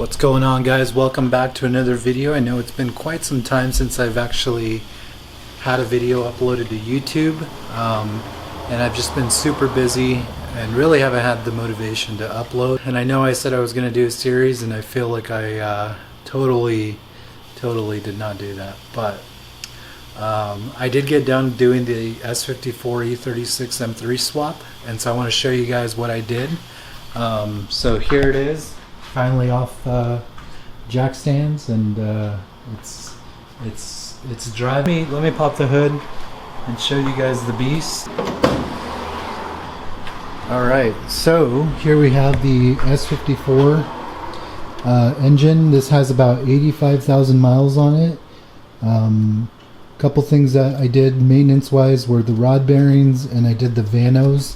What's going on, guys? Welcome back to another video. I know it's been quite some time since I've actually had a video uploaded to YouTube, and I've just been super busy and really haven't had the motivation to upload. And I know I said I was going to do a series, and I feel like I totally did not do that. But I did get done doing the S54 E36 M3 swap, and so I want to show you guys what I did. So here it is. Finally off jack stands, and it's driving. Let me pop the hood and show you guys the beast. Alright, so here we have the S54 engine. This has about 85,000 miles on it. Couple things that I did maintenance wise were the rod bearings, and I did the Vanos.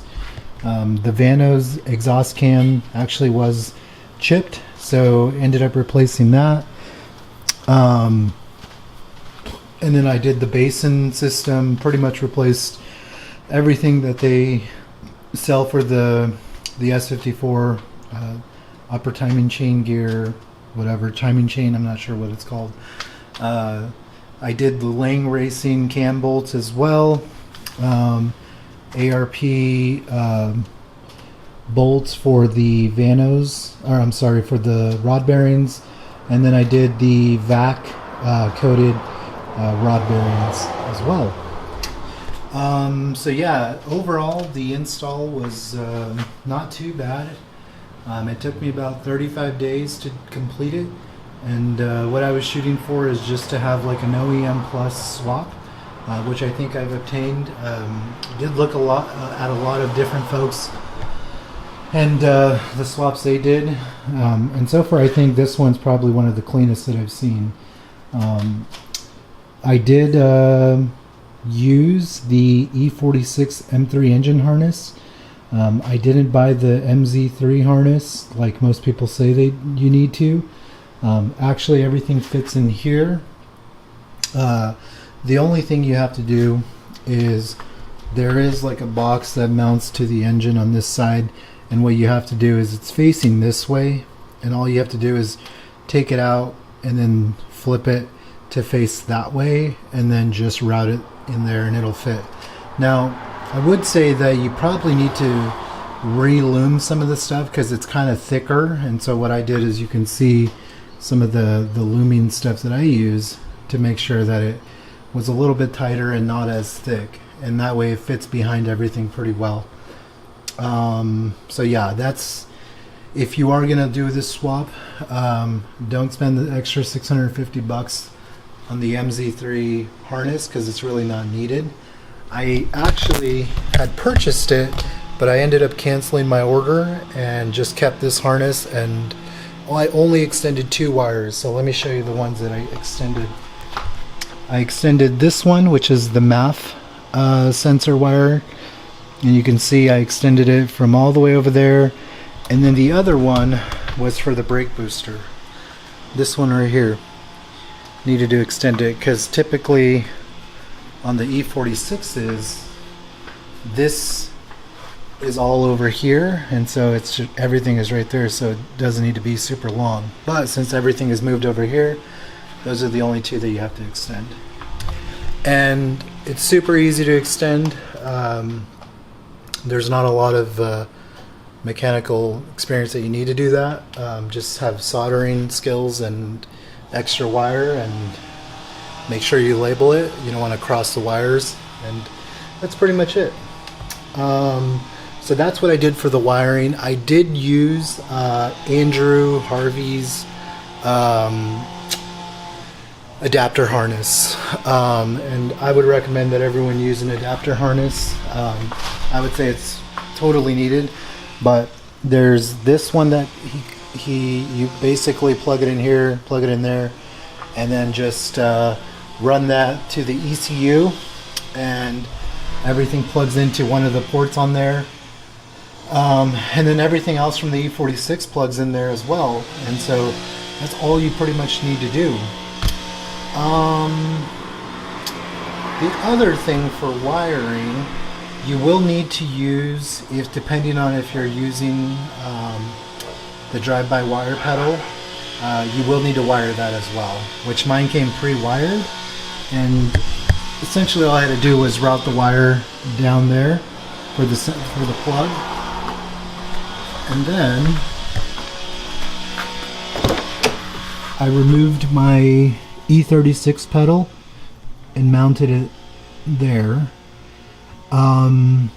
The Vanos exhaust cam actually was chipped, so ended up replacing that. And then I did the basin system, pretty much replaced everything that they sell for the S54 upper timing chain gear, whatever timing chain, I'm not sure what it's called. I did the Lang Racing cam bolts as well, ARP bolts for the Vanos, or I'm sorry, for the rod bearings, and then I did the vac coated rod bearings as well. So yeah, overall the install was not too bad. It took me about 35 days to complete it, and what I was shooting for is just to have like an OEM plus swap, which I think I've obtained. Did look at a lot of different folks and the swaps they did, and so far I think this one's probably one of the cleanest that I've seen. I did use the E36 M3 engine harness. I didn't buy the MZ3 harness like most people say you need to. Actually everything fits in here. The only thing you have to do is there is like a box that mounts to the engine on this side, and what you have to do is it's facing this way, and all you have to do is take it out and then flip it to face that way, and then just route it in there and it'll fit. Now I would say that you probably need to re-lume some of the stuff because it's kind of thicker, and so what I did is you can see some of the looming stuff that I use to make sure that it was a little bit tighter and not as thick, and that way it fits behind everything pretty well. So yeah, that's, if you are gonna do this swap, don't spend the extra 650 bucks on the MZ3 harness because it's really not needed. I actually had purchased it, but I ended up canceling my order and just kept this harness, and I only extended 2 wires. So let me show you the ones that I extended. I extended this one, which is the MAF sensor wire, and you can see I extended it from all the way over there, and then the other one was for the brake booster. This one right here, needed to extend it because typically on the E46s this is all over here, and so it's just, everything is right there, so it doesn't need to be super long. But since everything is moved over here, those are the only 2 that you have to extend, and it's super easy to extend. There's not a lot of mechanical experience that you need to do that. Just have soldering skills and extra wire, and make sure you label it. You don't want to cross the wires, and that's pretty much it. So that's what I did for the wiring. I did use Andrew Harvey's adapter harness, and I would recommend that everyone use an adapter harness. I would say it's totally needed, but there's this one that you basically plug it in here, plug it in there, and then just run that to the ECU, and everything plugs into one of the ports on there, and then everything else from the E46 plugs in there as well, and so that's all you pretty much need to do. The other thing for wiring, you will need to use, if depending on if you're using the drive-by wire pedal, you will need to wire that as well, which mine came pre-wired, and essentially all I had to do was route the wire down there for the plug, and then I removed my E36 pedal and mounted it there, and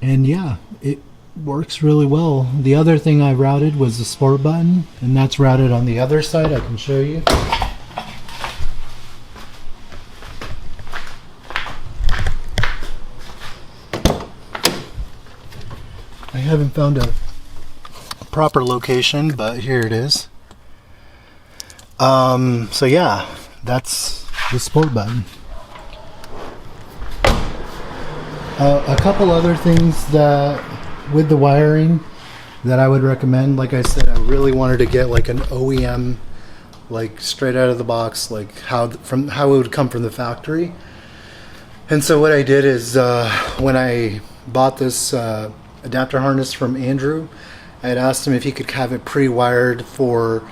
yeah, it works really well. The other thing I routed was the sport button, and that's routed on the other side. I can show you. I haven't found a proper location, but here it is. So yeah, that's the sport button. A couple other things that with the wiring that I would recommend, like I said, I really wanted to get like an OEM, like straight out of the box, like how it would come from the factory. And so what I did is when I bought this adapter harness from Andrew, I had asked him if he could have it pre-wired for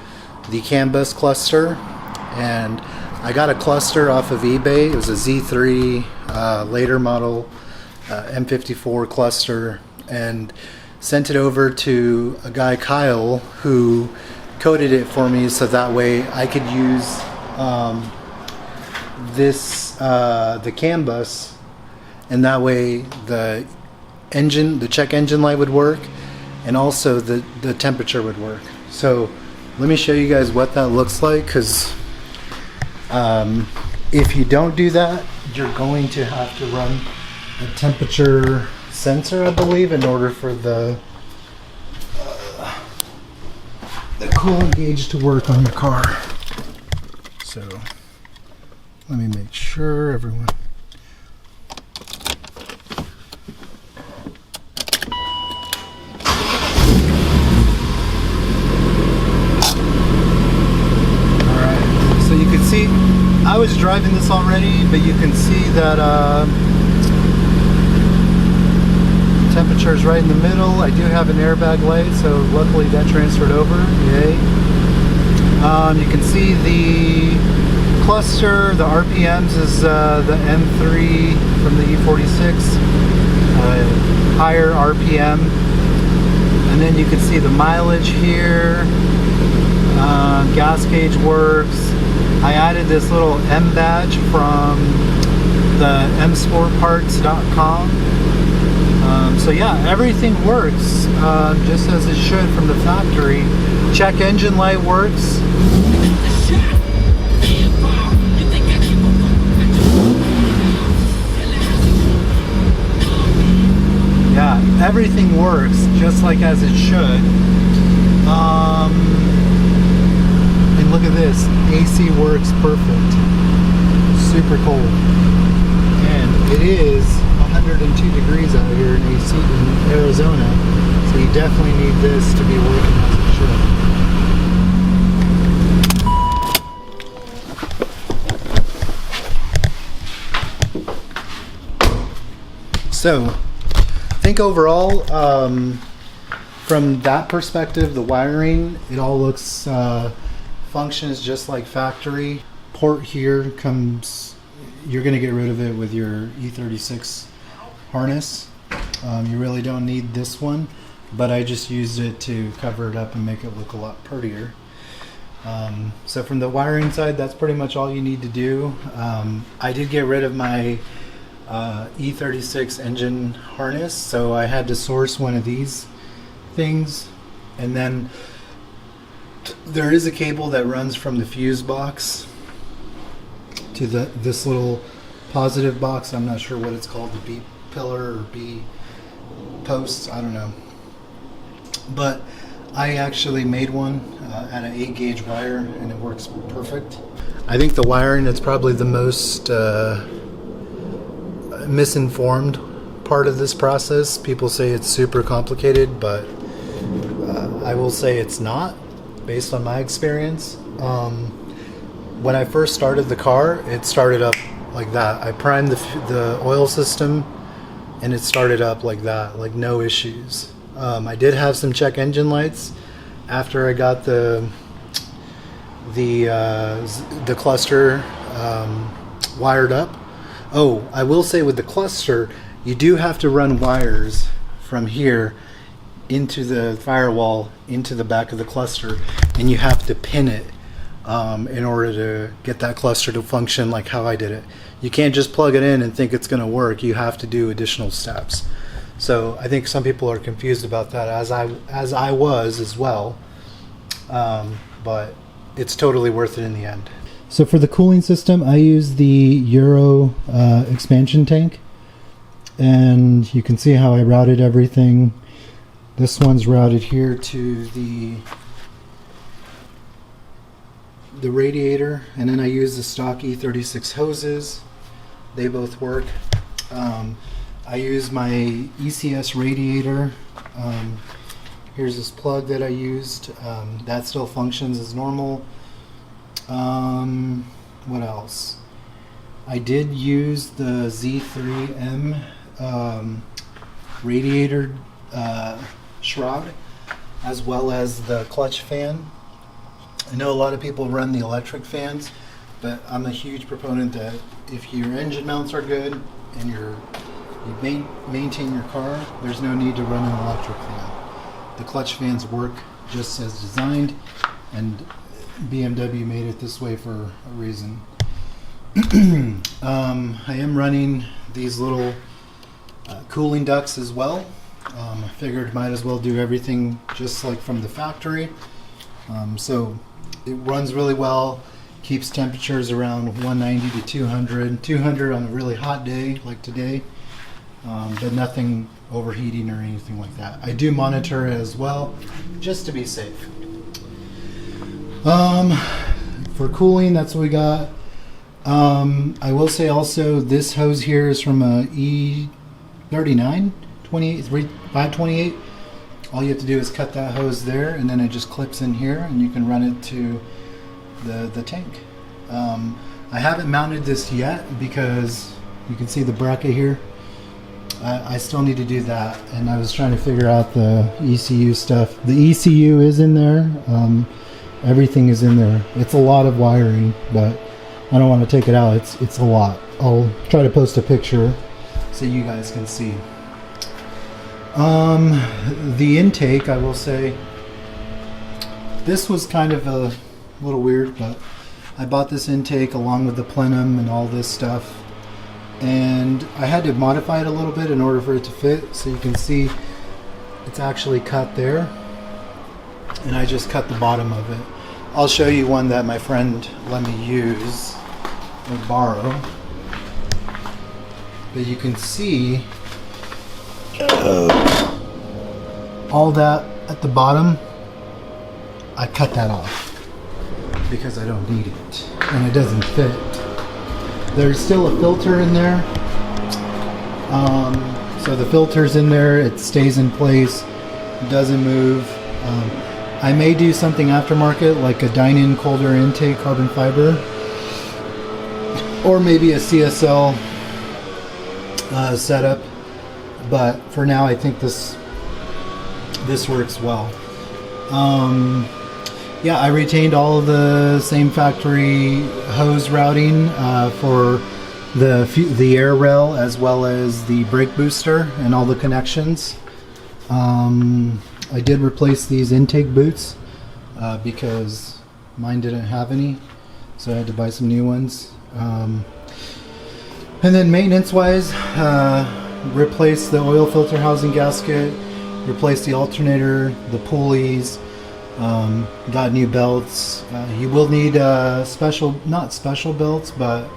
the CAN bus cluster, and I got a cluster off of eBay. It was a Z3 later model M54 cluster, and sent it over to a guy, Kyle, who coded it for me so that way I could use the CAN bus, and that way the check engine light would work, and also the temperature would work. So let me show you guys what that looks like, because if you don't do that, you're going to have to run a temperature sensor, I believe, in order for the coolant gauge to work on your car. So let me make sure everyone. See, I was driving this already, but you can see that temperature is right in the middle. I do have an airbag light, so luckily that transferred over. Yay. You can see the cluster, the RPMs is the M3 from the E36, higher RPM, and then you can see the mileage here. Gas gauge works. I added this little M badge from the msportparts.com. So yeah, everything works just as it should from the factory. Check engine light works. Yeah, everything works just like as it should. And look at this, AC works perfect. Super cold. And it is 102 degrees out here in AC in Arizona, so you definitely need this to be working as it should. So, I think overall, from that perspective, the wiring, it all looks functions just like factory. Port here comes, you're going to get rid of it with your E36 harness. You really don't need this one, but I just used it to cover it up and make it look a lot prettier. So from the wiring side, that's pretty much all you need to do. I did get rid of my E36 engine harness, so I had to source one of these things, and then there is a cable that runs from the fuse box to this little positive box. I'm not sure what it's called, the B pillar or B posts, I don't know, but I actually made one at an 8 gauge wire, and it works perfect. I think the wiring is probably the most misinformed part of this process. People say it's super complicated, but I will say it's not, based on my experience. When I first started the car, it started up like that. I primed the oil system, and it started up like that, like no issues. I did have some check engine lights after I got the the cluster wired up. Oh, I will say with the cluster, you do have to run wires from here into the firewall, into the back of the cluster, and you have to pin it in order to get that cluster to function like how I did it. You can't just plug it in and think it's going to work. You have to do additional steps. So I think some people are confused about that, as I was as well. But it's totally worth it in the end. So for the cooling system, I use the Euro expansion tank, and you can see how I routed everything. This one's routed here to the radiator, and then I use the stock E36 hoses. They both work. I use my ECS radiator. Here's this plug that I used. That still functions as normal. What else? I did use the Z3 M radiator shroud, as well as the clutch fan. I know a lot of people run the electric fans, but I'm a huge proponent that if your engine mounts are good and you maintain your car, there's no need to run an electric fan. The clutch fans work just as designed, and BMW made it this way for a reason. I am running these little cooling ducts as well. I figured might as well do everything just like from the factory. So it runs really well, keeps temperatures around 190 to 200 on a really hot day like today, but nothing overheating or anything like that. I do monitor it as well, just to be safe. For cooling, that's what we got. I will say also, this hose here is from a E39 528. All you have to do is cut that hose there, and then it just clips in here, and you can run it to the tank. I haven't mounted this yet because you can see the bracket here. I still need to do that, and I was trying to figure out the ECU stuff. The ECU is in there. Everything is in there. It's a lot of wiring, but I don't want to take it out. It's a lot. I'll try to post a picture so you guys can see. The intake, I will say, this was kind of a little weird, but I bought this intake along with the plenum and all this stuff, and I had to modify it a little bit in order for it to fit. So you can see it's actually cut there, and I just cut the bottom of it. I'll show you one that my friend let me use or borrow, but you can see all that at the bottom. I cut that off because I don't need it, and it doesn't fit. There's still a filter in there, so the filter's in there. It stays in place, doesn't move. I may do something aftermarket, like a dine-in colder intake carbon fiber, or maybe a CSL setup. But for now, I think this works well. Yeah, I retained all of the same factory hose routing for the air rail, as well as the brake booster and all the connections. I did replace these intake boots because mine didn't have any, so I had to buy some new ones. And then maintenance-wise, replace the oil filter housing gasket, replace the alternator, the pulleys, got new belts. You will need not special belts, but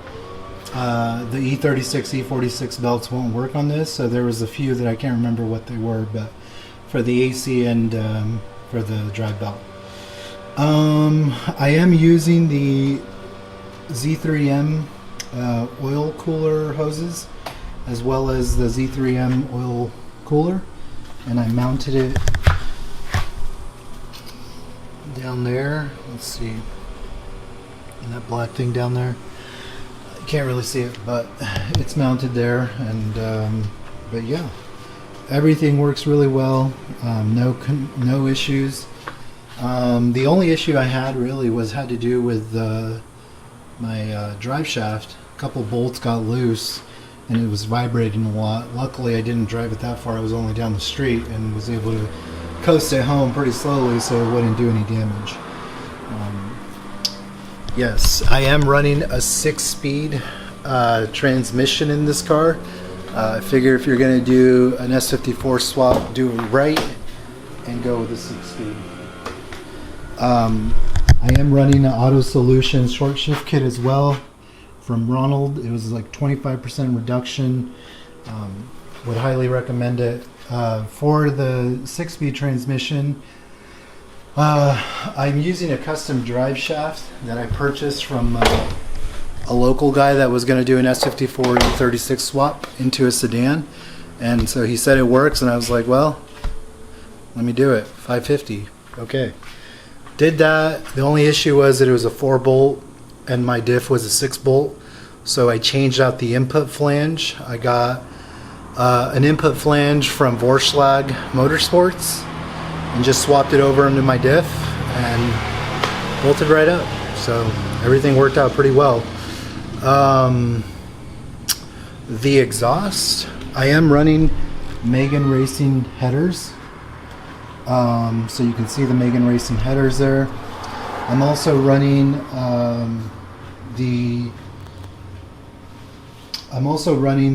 the E36, E46 belts won't work on this, so there was a few that I can't remember what they were, but for the AC and for the drive belt. I am using the Z3M oil cooler hoses, as well as the Z3M oil cooler, and I mounted it down there. Let's see, and that black thing down there, you can't really see it, but it's mounted there. And but yeah, everything works really well. No issues. The only issue I had really had to do with my drive shaft. A couple bolts got loose and it was vibrating a lot. Luckily I didn't drive it that far. I was only down the street and was able to coast it home pretty slowly so it wouldn't do any damage. Yes, I am running a 6-speed transmission in this car. I figure if you're going to do an S54 swap, do it right and go with a 6-speed. I am running an Auto Solutions short shift kit as well from Ronald. It was like 25% reduction. Would highly recommend it. For the 6-speed transmission, I'm using a custom drive shaft that I purchased from a local guy that was going to do an S54 E36 swap into a sedan, and so he said it works, and I was like, well, let me do it. 550, okay. Did that. The only issue was that it was a 4-bolt and my diff was a 6-bolt, so I changed out the input flange. I got an input flange from Vorschlag Motorsports and just swapped it over into my diff and bolted right up. So everything worked out pretty well. The exhaust, I am running Megan Racing headers. So you can see the Megan Racing headers there. I'm also running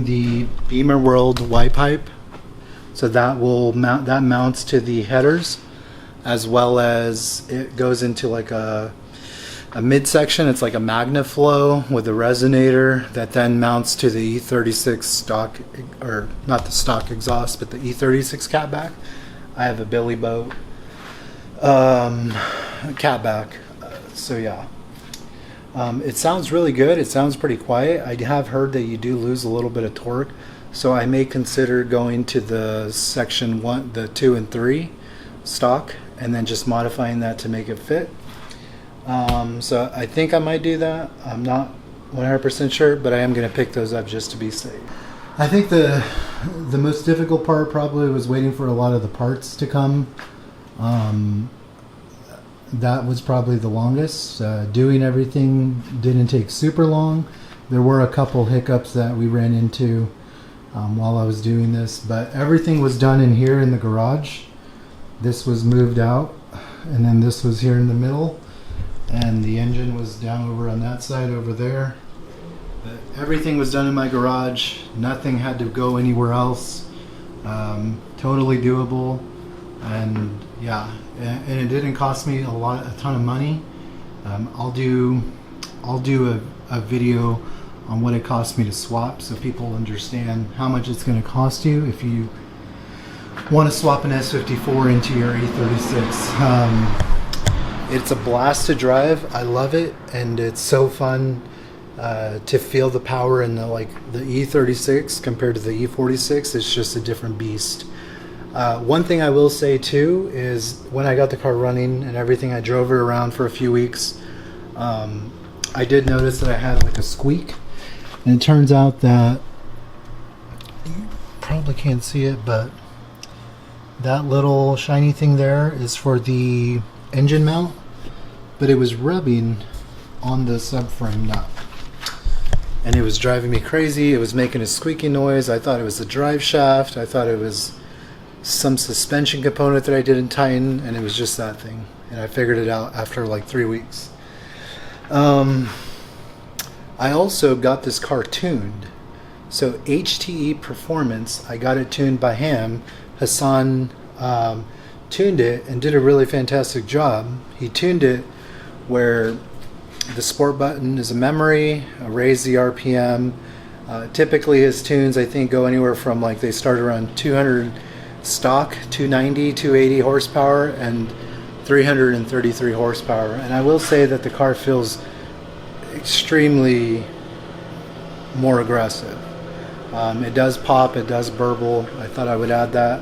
the Beamer World Y pipe. So that will mounts to the headers, as well as it goes into like a midsection. It's like a MagnaFlow with a resonator that then mounts to the E36 stock, or not the stock exhaust, but the E36 catback. I have a Billy Boat catback. So yeah, it sounds really good. It sounds pretty quiet. I have heard that you do lose a little bit of torque. So I may consider going to the section 1, the 2 and 3 stock, and then just modifying that to make it fit. So I think I might do that. I'm not 100% sure, but I am going to pick those up just to be safe. I think the most difficult part probably was waiting for a lot of the parts to come. That was probably the longest. Doing everything didn't take super long. There were a couple hiccups that we ran into while I was doing this, but everything was done in here in the garage. This was moved out, and then this was here in the middle, and the engine was down over on that side over there. But everything was done in my garage. Nothing had to go anywhere else. Totally doable, and yeah, and it didn't cost me a ton of money. I'll do a video on what it cost me to swap, so people understand how much it's going to cost you if you want to swap an S54 into your E36. It's a blast to drive. I love it, and it's so fun to feel the power in the E36 compared to the E46. It's just a different beast. One thing I will say too is when I got the car running and everything, I drove it around for a few weeks. I did notice that I had like a squeak. And it turns out that, you probably can't see it, but that little shiny thing there is for the engine mount, but it was rubbing on the subframe nut. And it was driving me crazy. It was making a squeaky noise. I thought it was the drive shaft. I thought it was some suspension component that I didn't tighten, and it was just that thing. And I figured it out after like 3 weeks. I also got this car tuned. So HTE Performance, I got it tuned by him. Hassan tuned it and did a really fantastic job. He tuned it where the sport button is a memory, raise the RPM. Typically his tunes, I think, go anywhere from like, they start around 200 stock, 290, 280 horsepower, and 333 horsepower. And I will say that the car feels extremely more aggressive. It does pop, it does burble. I thought I would add that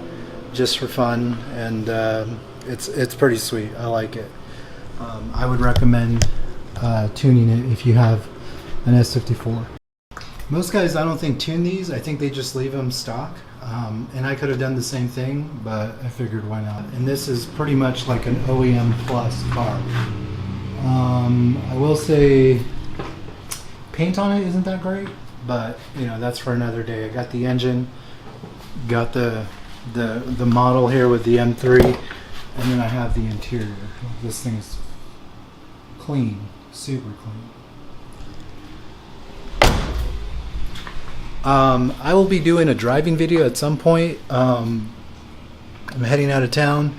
just for fun, and it's pretty sweet. I like it. I would recommend tuning it if you have an S54. Most guys, I don't think, tune these. I think they just leave them stock. And I could have done the same thing, but I figured why not. And this is pretty much like an OEM plus car. I will say paint on it isn't that great, but you know, that's for another day. I got the engine, got the model here with the M3, and then I have the interior. This thing is clean, super clean. I will be doing a driving video at some point. I'm heading out of town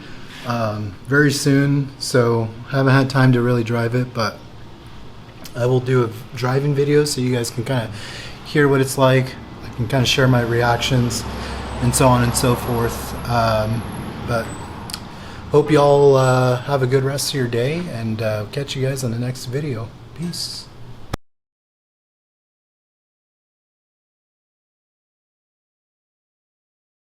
very soon, so haven't had time to really drive it, but I will do a driving video so you guys can kind of hear what it's like. I can kind of share my reactions and so on and so forth. But hope you all have a good rest of your day, and catch you guys on the next video. Peace.